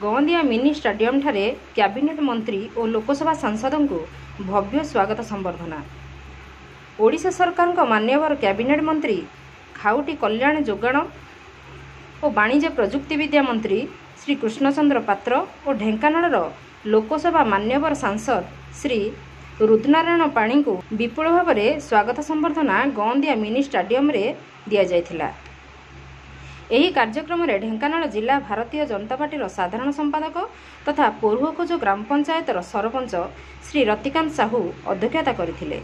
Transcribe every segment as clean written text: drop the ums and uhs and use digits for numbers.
गौंदिया mini stadium ठारे cabinet मंत्री और लोकसभा सांसदों को भव्य स्वागत संबर्धना। ओडिशा सरकार को मान्यवर कैबिनेट मंत्री खाउटी कल्याण जोगाण और वाणिज्य प्रजुक्ति विद्या मंत्री श्री कृष्णचंद्र पात्र और ढेंकानाल लोकसभा मान्यवर सांसद श्री रुद्रनारायण पाणी को विपुल भाव में स्वागत संबर्धना गौंदिया मिनी स्टाडियम रे दिया जायथिला। ଏହି କାର୍ଯ୍ୟକ୍ରମରେ ଢେଙ୍କାନାଳ ଜିଲ୍ଲା ଭାରତୀୟ ଜନତା ପାର୍ଟିର ସାଧାରଣ ସମ୍ପାଦକ ତଥା ପୋରୁହଖୋଜ ଗ୍ରାମ ପଞ୍ଚାୟତର ସରପଞ୍ଚ ଶ୍ରୀ ରତିକାନ୍ତ ସାହୁ ଅଧ୍ୟକ୍ଷତା କରିଥିଲେ।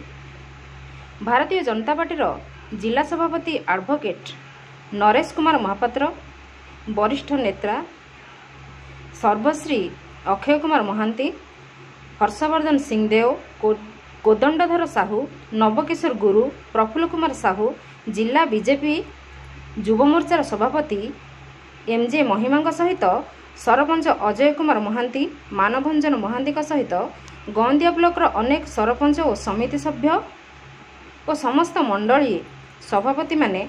ଭାରତୀୟ ଜନତା ପାର୍ଟିର ଜିଲ୍ଲା ସଭାପତି ଆଡଭୋକେଟ ନରେଶ କୁମାର ମହାପାତ୍ର, ବରିଷ୍ଠ ନେତା ସର୍ବଶ୍ରୀ ଅକ୍ଷୟ କୁମାର ମହାନ୍ତି, ହର୍ଷବର୍ଦ୍ଧନ ସିଂଦେଓ, କୋଦଣ୍ଡଧର ସାହୁ, ନବକିଶୋର ଗୁରୁ, ପ୍ରଫୁଲ୍ଲ କୁମାର ସାହୁ, जिला बीजेपी युव मोर्चार सभापति एमजे महिमा सहित सरपंच अजय कुमार महांती, मानभंजन महांती सहित गौंदिया ब्लॉक अनेक सरपंच और समिति सभ्य और समस्त मंडली सभापति माने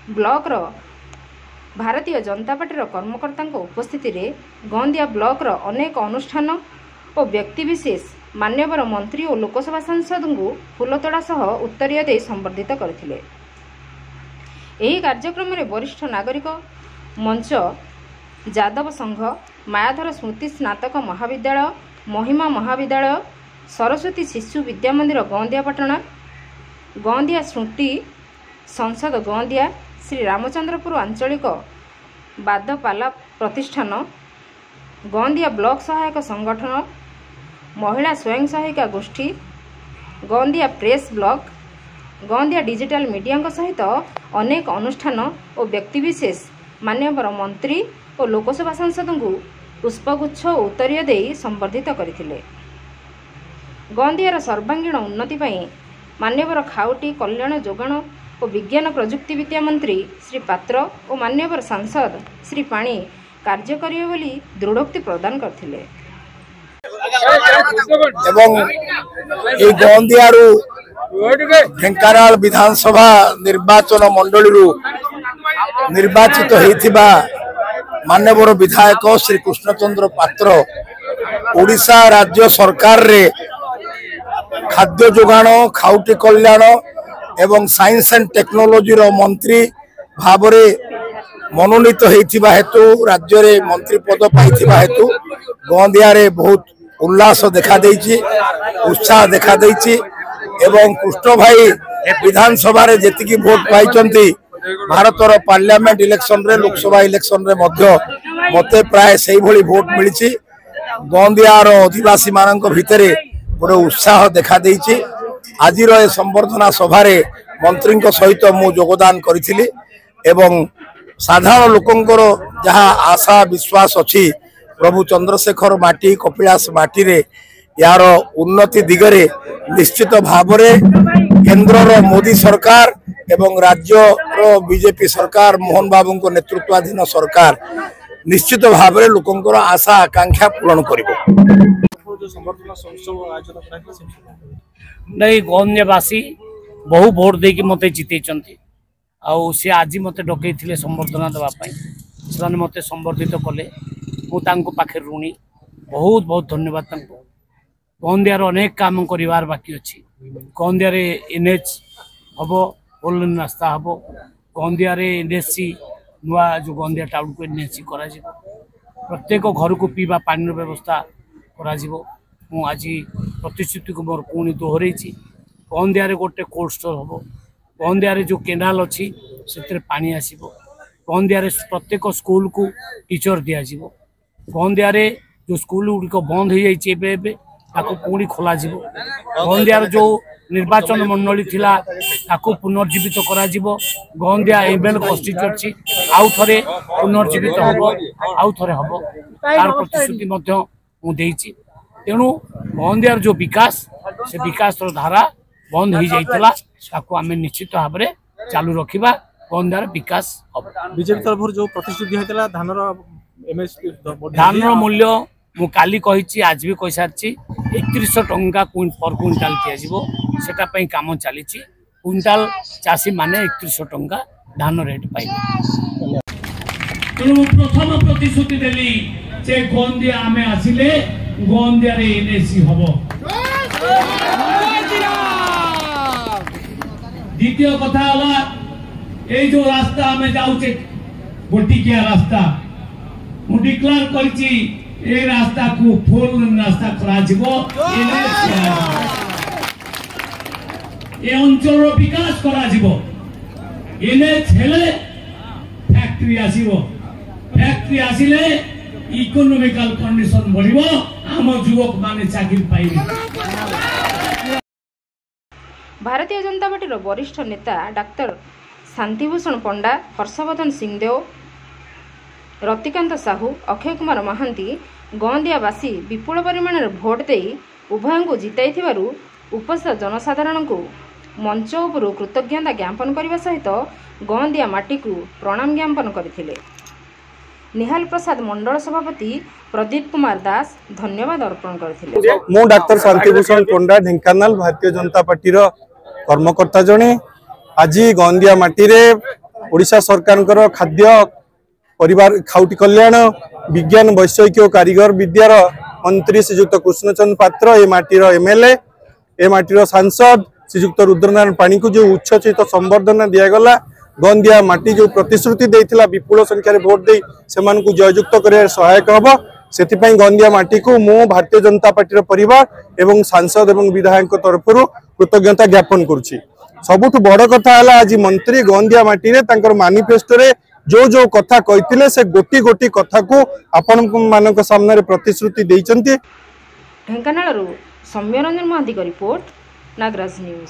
ब्लॉक भारतीय जनता पार्टी कर्मकर्ता उपस्थिति रे गौंदिया ब्लॉक अनेक अनुष्ठान और व्यक्तिविशेष मान्यवर मंत्री और लोकसभा सांसद को फूलतोड़ा सह उत्तरीय दे संबर्धित करथिले। एही कार्यक्रम में वरिष्ठ नागरिक मंच, जादव संघ, मायाधर स्मृति स्नातक महाविद्यालय, महिमा महाविद्यालय, सरस्वती शिशु विद्या मंदिर गौंदिया पटना, गौंदिया स्मृति संसद गौंदिया, श्री रामचंद्रपुर आंचलिक बादपाला प्रतिष्ठान, गौंदिया ब्लॉक सहायक संगठन, महिला स्वयं सहायिका गोष्ठी, गौंदिया प्रेस ब्लॉक, गौंदिया डिजिटल मीडिया सहित अनेक अनुष्ठान और व्यक्तिविशेष मान्यवर मंत्री और लोकसभा सांसद को पुष्पगुच्छ और उत्तरीय दे संबर्धित करथिले। गौंदियार सर्वांगीण उन्नति पई मान्यवर खाउटी कल्याण जोगाण और विज्ञान प्रजुक्ति विद्या मंत्री श्री पात्र और मान्यवर सांसद श्री पाणी कार्य करिवे बोली दृढ़ोक्ति प्रदान करथिले। एवं गौंदियारू ढेंकानाल विधानसभा निर्वाचन मंडली निर्वाचित होइथिबा मान्यवर विधायक श्री कृष्णचंद्र पात्र ओडिशा राज्य सरकार रे खाद्य जोगाण, खाउटी कल्याण एवं साइंस एंड टेक्नोलॉजी रो मंत्री भाव मनोनीत होइथिबा हेतु राज्य रे मंत्री पद पाइथिबा हेतु गौंदिया रे बहुत उल्लास देखा देइछि, उत्साह देखा देइछि एवं कृष्ण भाई विधानसभा रे जेतिकी भोट पाइचंती भारतर पार्लियामेंट इलेक्शन रे, लोकसभा इलेक्शन रे मध्य मते प्राय सेही भली भोट मिलिछि। गौंदिया रो आदिवासी मानक भितरे गोटे उत्साह देखा देइछि। आजिर ए संबर्धना सभा रे मंत्री सहित मु योगदान करिथिली एवं साधारण लोकंकर जहाँ आशा विश्वास अच्छी प्रभु चंद्रशेखर माटी, कपिलास माटी रे यार उन्नति दिगरे निश्चित भाव केंद्र मोदी सरकार एवं राज्य बीजेपी सरकार मोहन बाबू को नेतृत्वाधीन सरकार निश्चित भाव लोकंकर आशा आकांक्षा पूरण करिवो। नहीं गौंदियावासी बहु भोट देकी मते जितेचंती आउ सी आज मत डकई संबर्धना देवाई से मत संबर्धित कले मुझे पाखे ऋणी बहुत बहुत धन्यवाद। गौंदियार अनेक काम कर बाकी अच्छी। गौंदियार एनएच हम, फोर लेन रास्ता हम, गौंदियार एनएससी नुआ जो गौंदिया टाउन को एनएससी करा प्रत्येक घर को पीवा पानी व्यवस्था करा आज प्रतिश्रुति को मोर पुणी दोहरई। गौंदियार गोटे कोल्ड स्टोर हम, गौंदियार जो केनाल अच्छी से पानी आसब, गौंदियार प्रत्येक स्कूल को टीचर दिज्व, गौंदियार जो स्कूल गुड़िक बंद हो जाए पुणी खोल, गौंदियार जो निर्वाचन मंडली थिला ताको पुनर्जीवित करा गौंदिया एमएल कन्स्टिट्यूएंसी आउ थे पुनर्जीवित हम, आउ थे हम तार प्रतिश्रुति तेणु गौंदियार जो विकास से विकास धारा बंद हो जाइतला ताको आमे निश्चित भाव में चालू रखिबा। गौंदियार विकास हम बीजेपी तरफ जो प्रतिश्रुति होता धान मूल्य मु काली कही आज भी कही सारी 3100 टंका पर क्विंटाल दिया काम चली क्विंटाल चाषी माने 3100 टंका धान रेट पाइबे। प्रथम प्रतिश्रुति देली से गोंदिया आमे आसिले गोंदिया रे एनएसी हबो। द्वितीय कथा हला ए जो रास्ता आमे जाउचे गोटिकिया रास्ता मु डिक्लेयर करछि ए रास्ता को फोर लेन रास्ता करा जिवो। ए अंचल विकास करा जिवो। एनएच हेले फैक्ट्री आसीबो। फैक्ट्री आसिले इकोनॉमिकल कंडीशन बढ़िबो। आम युवक माने चाकरी पाइबे। भारतीय जनता पार्टी वरिष्ठ नेता डाक्तर शांतिभूषण पंडा, हर्षवर्धन सिंहदेव, रतिकांत साहू, अक्षय कुमार महांती गोंदियावासी विपुल परिमाण भोट दे उभय को जिताई उपस्थित जनसाधारण को मंच उपर कृतज्ञता ज्ञापन करने सहित गोंदिया माटी को प्रणाम ज्ञापन करथिले। निहाल प्रसाद मंडल सभापति प्रदीप कुमार दास धन्यवाद अर्पण करथिले। मु डाक्टर शांतिभूषण पंडा ढेंकानाल भारतीय जनता पार्टी कर्मकर्ता जणे आज गोंदिया माटी रे ओडिशा सरकार खाद्य परिवार खाउटी कल्याण विज्ञान वैषयिक और कारीगर विद्यार मंत्री श्रीजुक्त कृष्णचंद्र पात्र ए माटीर एमएलए ए माटीर सांसद श्रीजुक्त रुद्रनारायण पाणी को जो उच्छचित संबर्धना दिगला गोंदिया माटी जो प्रतिश्रुति देथिला विपुल संख्यार भोट दे सेमान को जययुक्त कर सहायक हम से गोंदिया माटी को मु भारतीय जनता पार्टी परिवार एवं सांसद एवं विधायक तरफ कृतज्ञता ज्ञापन करुछि। सबुठ बड़ कथा है आज मंत्री गोंदिया माटी रे तांकर मैनिफेस्टो रे जो जो कथा कहते से गोटी गोटी कथा को आपण मान सामने प्रतिश्रुति देइचंती। Dhenkanal Soumyaranjan Mahanty report, Nagaraj news.